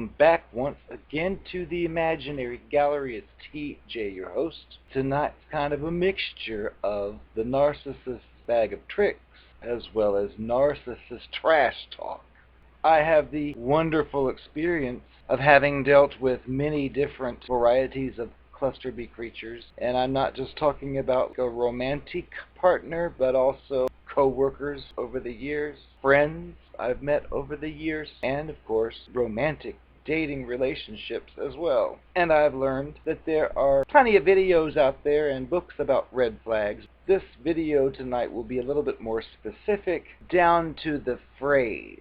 welcome back once again to the Imaginary Gallery. It's TJ, your host. Tonight's kind of a mixture of the Narcissist bag of tricks as well as Narcissist trash talk. I have the wonderful experience of having dealt with many different varieties of cluster B creatures, and I'm not just talking about a romantic partner, but also co-workers over the years, friends I've met over the years, and of course romantic dating relationships as well. And I've learned that there are plenty of videos out there and books about red flags. This video tonight will be a little bit more specific, down to the phrase.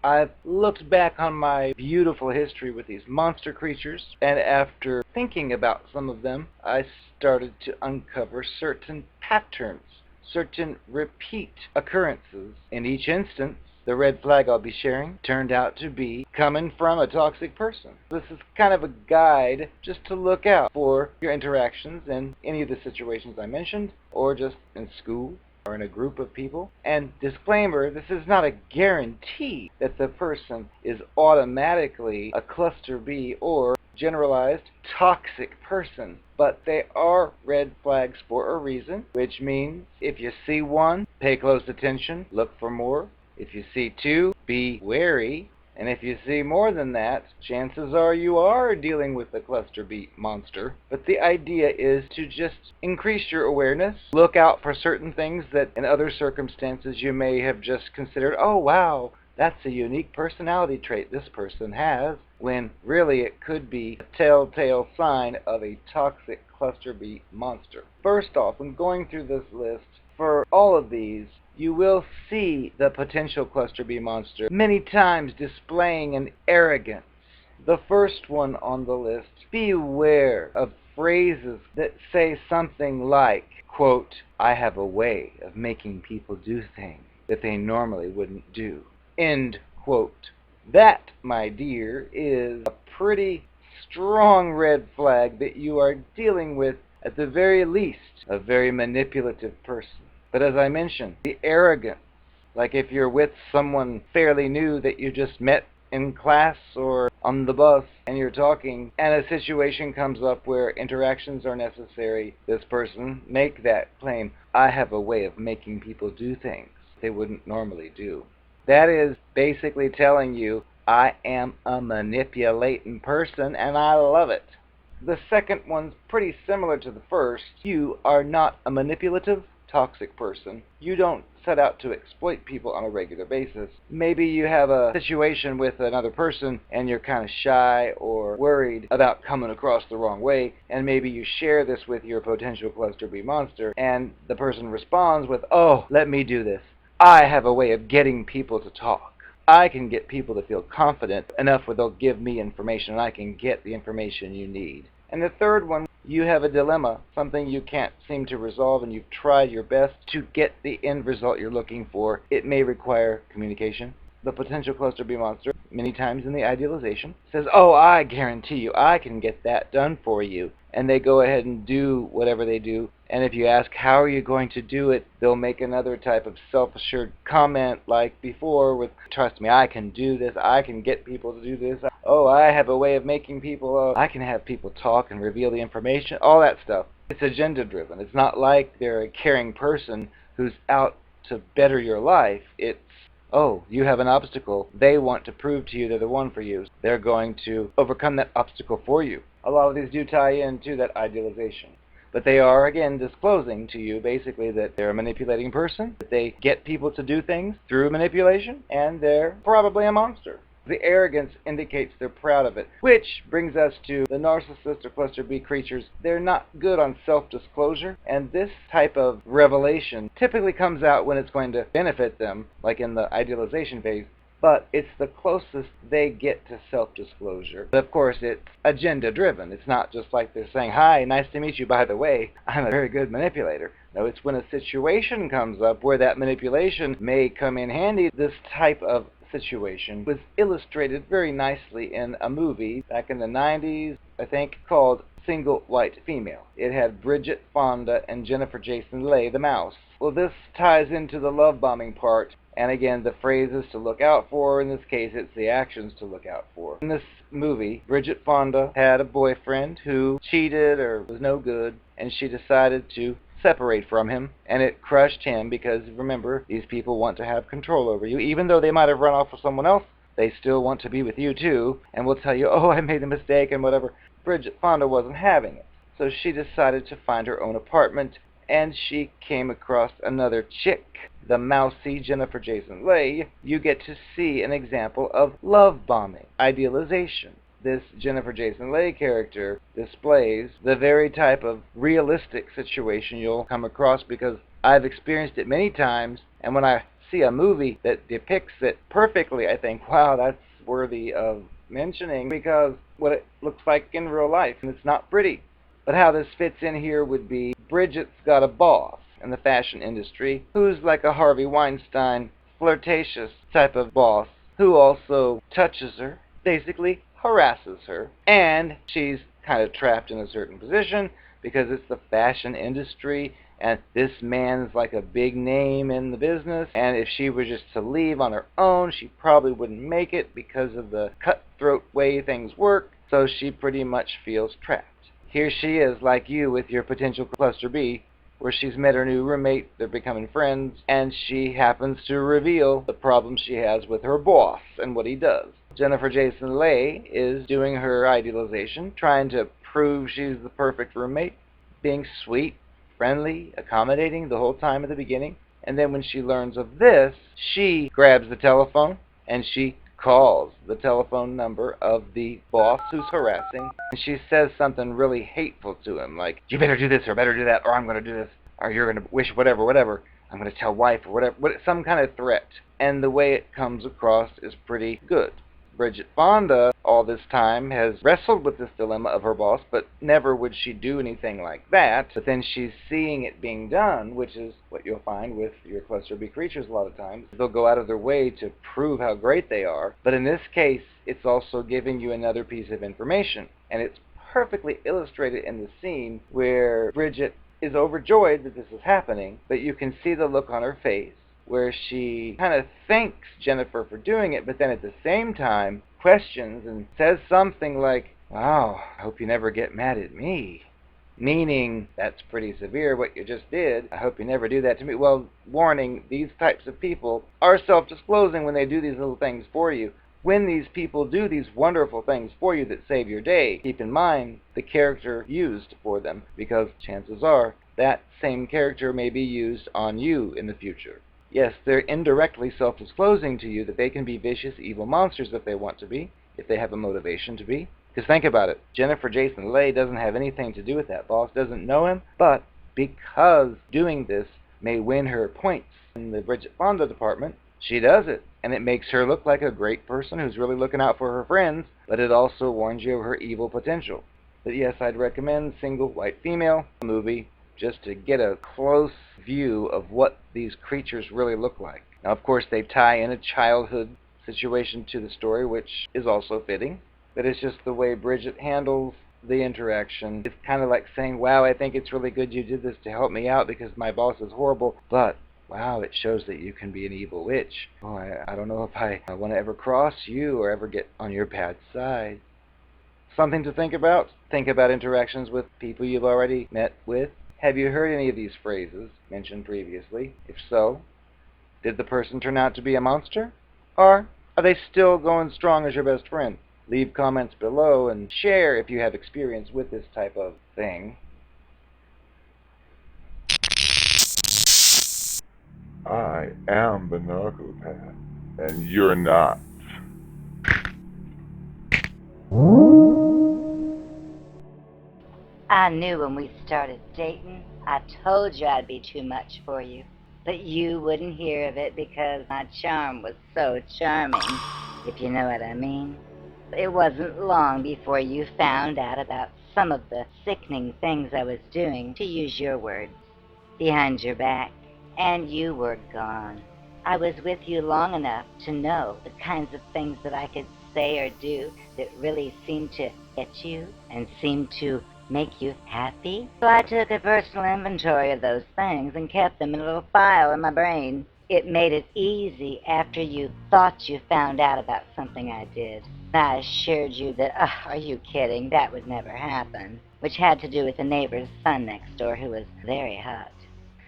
I've looked back on my beautiful history with these monster creatures, and after thinking about some of them, I started to uncover certain patterns, certain repeat occurrences. In each instance, the red flag I'll be sharing turned out to be coming from a toxic person. This is kind of a guide just to look out for your interactions in any of the situations I mentioned, or just in school, or in a group of people. And disclaimer, this is not a guarantee that the person is automatically a cluster B or generalized toxic person, but they are red flags for a reason, which means if you see one, pay close attention, look for more. If you see two, be wary. And if you see more than that, chances are you are dealing with a cluster B monster. But the idea is to just increase your awareness, look out for certain things that in other circumstances you may have just considered, oh wow, that's a unique personality trait this person has, when really it could be a telltale sign of a toxic cluster B monster. First off, when going through this list, for all of these, you will see the potential cluster B monster many times displaying an arrogance. The first one on the list, beware of phrases that say something like, quote, I have a way of making people do things that they normally wouldn't do, end quote. That, my dear, is a pretty strong red flag that you are dealing with, at the very least, a very manipulative person. But as I mentioned, the arrogance, like if you're with someone fairly new that you just met in class or on the bus and you're talking and a situation comes up where interactions are necessary, this person make that claim, I have a way of making people do things they wouldn't normally do. That is basically telling you, I am a manipulating person and I love it. The second one's pretty similar to the first. You are not a manipulative, toxic person. You don't set out to exploit people on a regular basis. Maybe you have a situation with another person and you're kind of shy or worried about coming across the wrong way, and maybe you share this with your potential cluster B monster, and the person responds with, oh, let me do this. I have a way of getting people to talk. I can get people to feel confident enough where they'll give me information, and I can get the information you need. And the third one, you have a dilemma, something you can't seem to resolve, and you've tried your best to get the end result you're looking for. It may require communication. The potential cluster B monster, many times in the idealization, says, oh, I guarantee you, I can get that done for you. And they go ahead and do whatever they do. And if you ask, how are you going to do it, they'll make another type of self-assured comment like before with, trust me, I can do this, I can get people to do this, oh, I have a way of making people, I can have people talk and reveal the information, all that stuff. It's agenda-driven. It's not like they're a caring person who's out to better your life. It's, oh, you have an obstacle. They want to prove to you they're the one for you. They're going to overcome that obstacle for you. A lot of these do tie into that idealization. But they are, again, disclosing to you basically that they're a manipulating person, that they get people to do things through manipulation, and they're probably a monster. The arrogance indicates they're proud of it, which brings us to the narcissist or cluster B creatures. They're not good on self-disclosure, and this type of revelation typically comes out when it's going to benefit them, like in the idealization phase, but it's the closest they get to self-disclosure. But of course, it's agenda-driven. It's not just like they're saying, hi, nice to meet you, by the way, I'm a very good manipulator. No, it's when a situation comes up where that manipulation may come in handy. This type of situation was illustrated very nicely in a movie back in the 90s, I think, called Single White Female. It had Bridget, Fonda, and Jennifer Jason Leigh, the mouse. Well, this ties into the love bombing part And again, the phrases to look out for, in this case, it's the actions to look out for. In this movie, Bridget Fonda had a boyfriend who cheated or was no good, and she decided to separate from him, and it crushed him because, remember, these people want to have control over you. Even though they might have run off with someone else, they still want to be with you too, and will tell you, oh, I made a mistake and whatever. Bridget Fonda wasn't having it, so she decided to find her own apartment, and she came across another chick, the mousy Jennifer Jason Leigh. You get to see an example of love bombing, idealization. This Jennifer Jason Leigh character displays the very type of realistic situation you'll come across, because I've experienced it many times, and when I see a movie that depicts it perfectly, I think, wow, that's worthy of mentioning, because what it looks like in real life, and it's not pretty. But how this fits in here would be, Bridget's got a boss in the fashion industry who's like a Harvey Weinstein, flirtatious type of boss who also touches her, basically harasses her, and she's kind of trapped in a certain position because it's the fashion industry, and this man's like a big name in the business, and if she were just to leave on her own, she probably wouldn't make it because of the cutthroat way things work, so she pretty much feels trapped. Here she is, like you with your potential cluster B, where she's met her new roommate, they're becoming friends, and she happens to reveal the problem she has with her boss and what he does. Jennifer Jason Leigh is doing her idealization, trying to prove she's the perfect roommate, being sweet, friendly, accommodating the whole time at the beginning, and then when she learns of this, she grabs the telephone and she calls the telephone number of the boss who's harassing, and she says something really hateful to him, like, you better do this or better do that, or I'm going to do this, or you're going to wish whatever, I'm going to tell wife, or whatever, some kind of threat. And the way it comes across is pretty good. Bridget Fonda, all this time, has wrestled with this dilemma of her boss, but never would she do anything like that. But then she's seeing it being done, which is what you'll find with your cluster B creatures a lot of times. They'll go out of their way to prove how great they are, but in this case, it's also giving you another piece of information. And it's perfectly illustrated in the scene where Bridget is overjoyed that this is happening, but you can see the look on her face, where she kind of thanks Jennifer for doing it, but then at the same time questions and says something like, wow, I hope you never get mad at me. Meaning, that's pretty severe what you just did. I hope you never do that to me. Well, warning, these types of people are self-disclosing when they do these little things for you. When these people do these wonderful things for you that save your day, keep in mind the character used for them, because chances are that same character may be used on you in the future. Yes, they're indirectly self-disclosing to you that they can be vicious, evil monsters if they want to be, if they have a motivation to be. Because think about it, Jennifer Jason Leigh doesn't have anything to do with that boss, doesn't know him, but because doing this may win her points in the Bridget Fonda department, she does it. And it makes her look like a great person who's really looking out for her friends, but it also warns you of her evil potential. But yes, I'd recommend Single White Female, a movie, just to get a close view of what these creatures really look like. Now, of course, they tie in a childhood situation to the story, which is also fitting, but it's just the way Bridget handles the interaction. It's kind of like saying, wow, I think it's really good you did this to help me out because my boss is horrible, but wow, it shows that you can be an evil witch. Oh, I don't know if I want to ever cross you or ever get on your bad side. Something to think about. Think about interactions with people you've already met with. Have you heard any of these phrases mentioned previously? If so, did the person turn out to be a monster? Or are they still going strong as your best friend? Leave comments below and share if you have experience with this type of thing. I am the Narcopath, and you're not. I knew when we started dating, I told you I'd be too much for you. But you wouldn't hear of it because my charm was so charming, if you know what I mean. It wasn't long before you found out about some of the sickening things I was doing, to use your words, behind your back, and you were gone. I was with you long enough to know the kinds of things that I could say or do that really seemed to get you and seemed to make you happy. So I took a personal inventory of those things and kept them in a little file in my brain. it made it easy after you thought you found out about something I did. I assured you that, are you kidding? That would never happen. Which had to do with the neighbor's son next door who was very hot.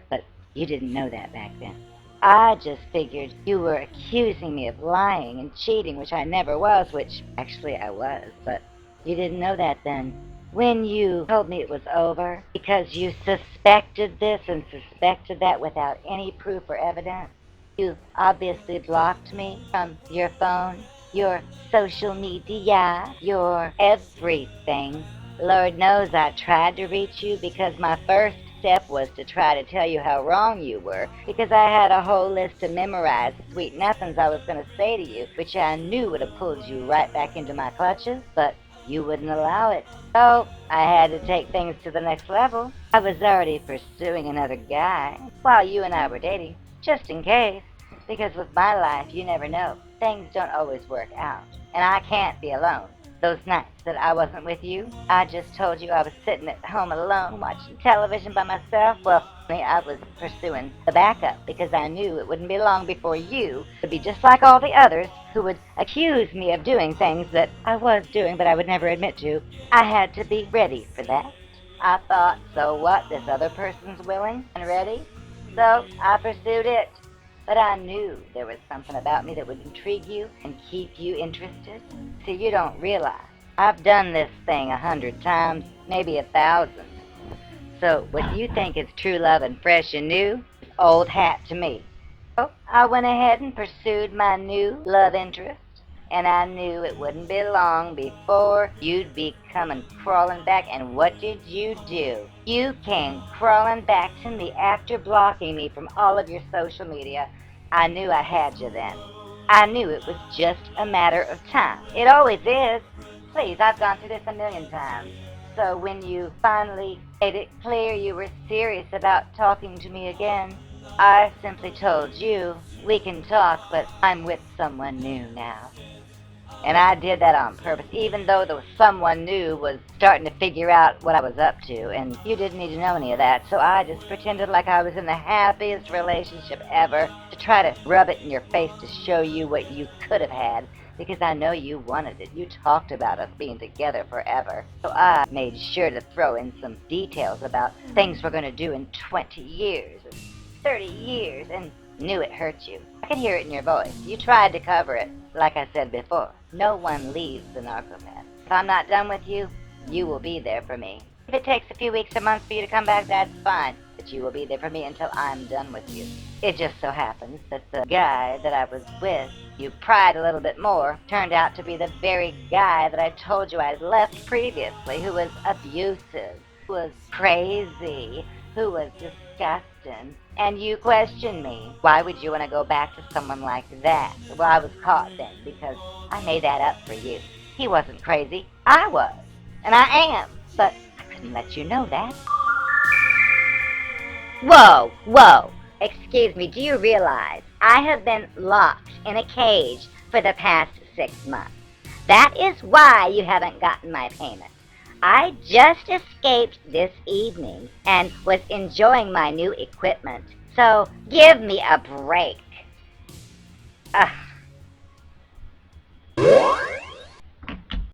But you didn't know that back then. I just figured you were accusing me of lying and cheating, which I never was, which actually I was, but you didn't know that then. When you told me it was over, because you suspected this and suspected that without any proof or evidence, you obviously blocked me from your phone, your social media, your everything. Lord knows I tried to reach you because my first step was to try to tell you how wrong you were, because I had a whole list to memorize of sweet nothings I was going to say to you, which I knew would have pulled you right back into my clutches, but you wouldn't allow it. So I had to take things to the next level. I was already pursuing another guy while you and I were dating, just in case, because with my life, you never know. Things don't always work out, and I can't be alone. Those nights that I wasn't with you, I just told you I was sitting at home alone watching television by myself. Well, I was pursuing the backup because I knew it wouldn't be long before you would be just like all the others who would accuse me of doing things that I was doing but I would never admit to. I had to be ready for that. I thought, so what, this other person's willing and ready? So I pursued it. But I knew there was something about me that would intrigue you and keep you interested. See, you don't realize I've done this thing 100 times, maybe 1,000. So what you think is true love and fresh and new is old hat to me. So I went ahead and pursued my new love interest, and I knew it wouldn't be long before you'd be coming crawling back. And what did you do? You came crawling back to me after blocking me from all of your social media. I knew I had you then. I knew it was just a matter of time. It always is. Please, I've gone through this a million times. So when you finally made it clear you were serious about talking to me again, I simply told you, we can talk, but I'm with someone new now. And I did that on purpose, even though the someone new was starting to figure out what I was up to, and you didn't need to know any of that, so I just pretended like I was in the happiest relationship ever to try to rub it in your face to show you what you could have had, because I know you wanted it. You talked about us being together forever, so I made sure to throw in some details about things we're going to do in 20 years, 30 years, and knew it hurt you. I could hear it in your voice. You tried to cover it. Like I said before, no one leaves the Narcopath. If I'm not done with you, you will be there for me. If it takes a few weeks or months for you to come back, that's fine. But you will be there for me until I'm done with you. It just so happens that the guy that I was with, you pried a little bit more, turned out to be the very guy that I told you I'd left previously, who was abusive, who was crazy, who was disgusting. And you questioned me. Why would you want to go back to someone like that? Well, I was caught then because I made that up for you. He wasn't crazy. I was. And I am. But I couldn't let you know that. Whoa, whoa. Excuse me, do you realize I have been locked in a cage for the past 6 months? That is why you haven't gotten my payment. I just escaped this evening and was enjoying my new equipment. So give me a break. Ugh.